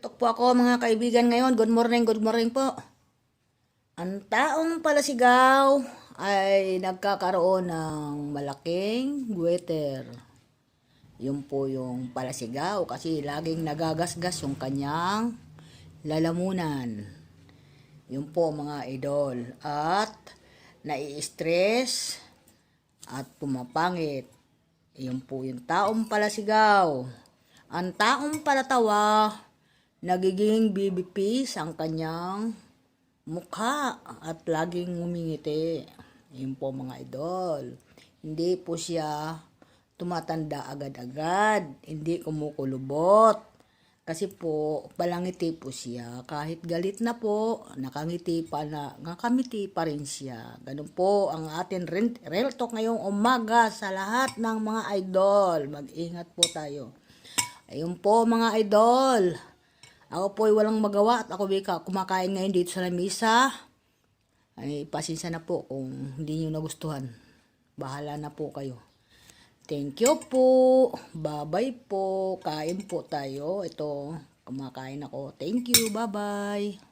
TikTok po ako mga kaibigan ngayon. Good morning po. Ang taong palasigaw ay nagkakaroon ng malaking guweter. Yun po yung palasigaw kasi laging nagagasgas yung kanyang lalamunan. Yun po mga idol. At nai-stress at pumapangit. Yun po yung taong palasigaw. Ang taong palatawa, nagiging bibipis ang kanyang mukha at laging ngumingiti. Yun po mga idol. Hindi po siya tumatanda agad-agad. Hindi kumukulubot. Kasi po, palangiti po siya. Kahit galit na po, nakamiti pa rin siya. Ganun po ang atin real talk ngayong umaga sa lahat ng mga idol. Mag-ingat po tayo. Ayun po mga idol. Ako po ay walang magawa at ako kumakain ngayon dito sa lamisa. Ay pasensya na po kung hindi nyo nagustuhan. Bahala na po kayo. Thank you po. Bye-bye po. Kain po tayo. Ito, kumakain ako. Thank you. Bye-bye.